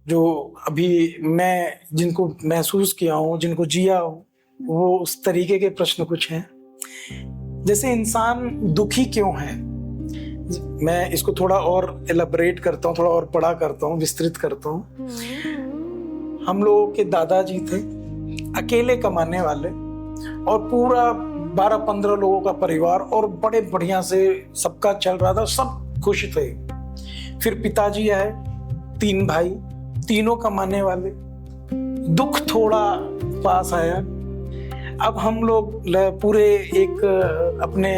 जो अभी मैं जिनको महसूस किया हूँ, जिनको जिया हूँ, वो उस तरीके के प्रश्न कुछ हैं। जैसे इंसान दुखी क्यों है, मैं इसको थोड़ा और एलैबोरेट करता हूँ, थोड़ा और बड़ा करता हूँ, विस्तृत करता हूँ। हम लोगों के दादाजी थे अकेले कमाने वाले, और पूरा 12-15 लोगों का परिवार, और बड़े बढ़िया से सबका चल रहा था, सब खुश थे। फिर पिताजी आए, 3 भाई, तीनों कमाने वाले। दुख थोड़ा पास आया। अब हम लोग पूरे एक अपने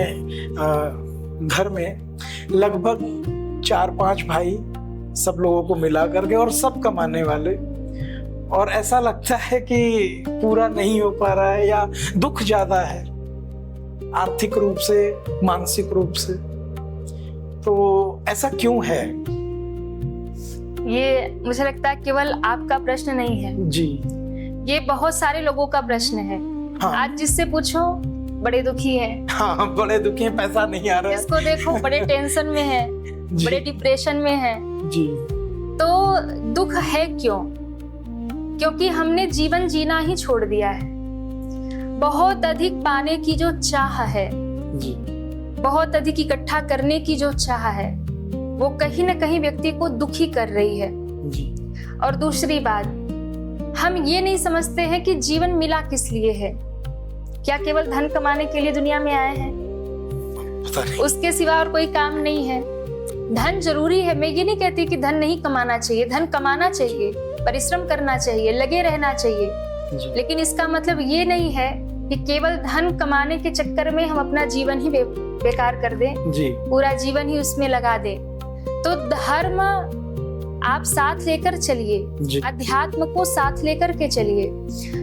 घर में लगभग 4-5 भाई, सब लोगों को मिला करके, और सब कमाने वाले, और ऐसा लगता है कि पूरा नहीं हो पा रहा है, या दुख ज्यादा है आर्थिक रूप से, मानसिक रूप से। तो ऐसा क्यों है? ये मुझे लगता है केवल आपका प्रश्न नहीं है जी, ये बहुत सारे लोगों का प्रश्न है। हाँ। आज जिससे पूछो बड़े दुखी है, हाँ, बड़े दुखी हैं, पैसा नहीं आ रहा है। इसको देखो बड़े टेंशन में है, जी, बड़े डिप्रेशन में है। जी, तो दुख है क्यों? क्योंकि हमने जीवन जीना ही छोड़ दिया है। बहुत अधिक पाने की जो चाह है, जी, बहुत अधिक इकट्ठा करने की जो चाह है, वो कहीं ना कहीं व्यक्ति को दुखी कर रही है। जी, और दूसरी बात, हम ये नहीं समझते हैं कि जीवन मिला किस लिए है। क्या केवल धन कमाने के लिए दुनिया में आए हैं? पता नहीं। उसके सिवा और कोई काम नहीं है। धन जरूरी है, मैं ये नहीं कहती कि धन नहीं कमाना चाहिए, धन कमाना चाहिए, परिश्रम करना चाहिए, लगे रहना चाहिए, जी, लेकिन इसका मतलब ये नहीं है कि केवल धन कमाने के चक्कर में हम अपना जीवन ही बेकार कर दें, जी, पूरा जीवन ही उसमें लगा दें। तो धर्म आप साथ लेकर चलिए, जी, अध्यात्म को साथ लेकर के चलिए।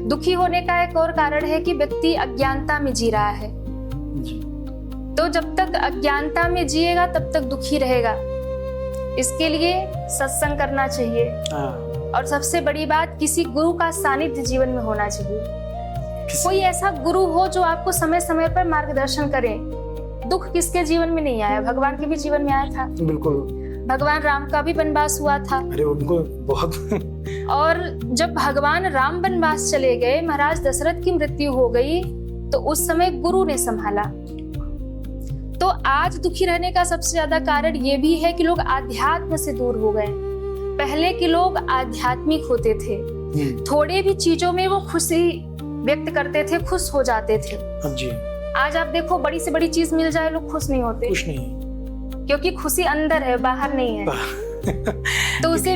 दुखी होने का एक और कारण है कि व्यक्ति अज्ञानता में जी रहा है। जी, तो जब तक अज्ञानता में जिएगा तब तक दुखी रहेगा। इसके लिए सत्संग करना चाहिए, हाँ, और सबसे बड़ी बात, किसी गुरु का सानिध्य जीवन में होना चाहिए। कोई ऐसा गुरु हो जो आपको समय समय पर मार्गदर्शन करे। दुख किसके जीवन में नहीं आया? भगवान के भी जीवन में आया था। बिल्कुल। भगवान राम का भी वनवास हुआ था। अरे उनको बहुत और जब भगवान राम वनवास चले गए, महाराज दशरथ की मृत्यु हो गई, तो उस समय गुरु ने संभाला। तो आज दुखी रहने का सबसे ज्यादा कारण ये भी है कि लोग आध्यात्म से दूर हो गए। पहले के लोग आध्यात्मिक होते थे, थोड़े भी चीजों में वो खुशी व्यक्त करते थे, खुश हो जाते थे। जी, आज आप देखो, बड़ी से बड़ी चीज मिल जाए लोग खुश नहीं होते, कुछ नहीं। क्योंकि खुशी अंदर है, बाहर नहीं है। तो उसे,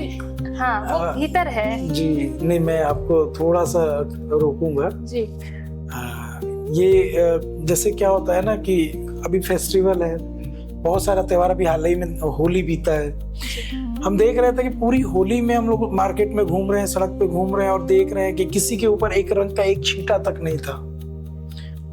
हाँ, वो भीतर है। जी, नहीं, मैं आपको थोड़ा सा रोकूंगा जी। ये जैसे क्या होता है ना कि अभी फेस्टिवल है, बहुत सारा त्योहार, अभी हाल ही में होली बीता है। हम देख रहे थे कि पूरी होली में हम लोग मार्केट में घूम रहे हैं, सड़क पे घूम रहे हैं, और देख रहे हैं कि किसी के ऊपर एक रंग का एक छींटा तक नहीं था।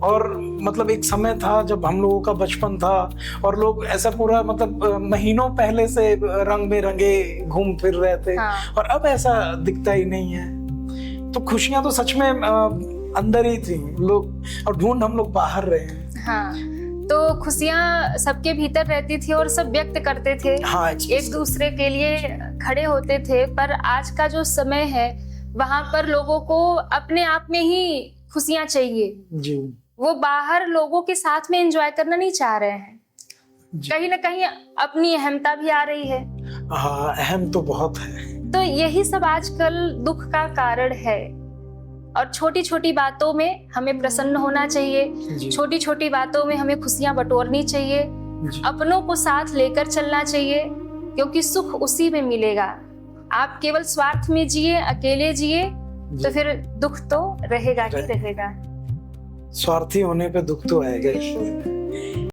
और मतलब एक समय था जब हम लोगों का बचपन था, और लोग ऐसा पूरा मतलब महीनों पहले से रंग में रंगे घूम फिर रहे थे। हाँ। और अब ऐसा दिखता ही नहीं है। तो खुशियां तो सच में अंदर ही थी लोग, और ढूंढ हम लोग बाहर रहे हैं। हाँ, तो खुशियां सबके भीतर रहती थी और सब व्यक्त करते थे। हाँ, एक दूसरे के लिए खड़े होते थे। पर आज का जो समय है, वहां पर लोगों को अपने आप में ही खुशियां चाहिए। जी, वो बाहर लोगों के साथ में एंजॉय करना नहीं चाह रहे हैं। कहीं ना कहीं अपनी अहमता भी आ रही है। हाँ, अहम तो बहुत है। तो यही सब आजकल दुख का कारण है। और छोटी छोटी बातों में हमें प्रसन्न होना चाहिए, छोटी छोटी बातों में हमें खुशियां बटोरनी चाहिए, अपनों को साथ लेकर चलना चाहिए, क्योंकि सुख उसी में मिलेगा। आप केवल स्वार्थ में जिए, अकेले जिए, तो फिर दुख तो रहेगा ही रहेगा। स्वार्थी होने पे दुख तो आएगा ही।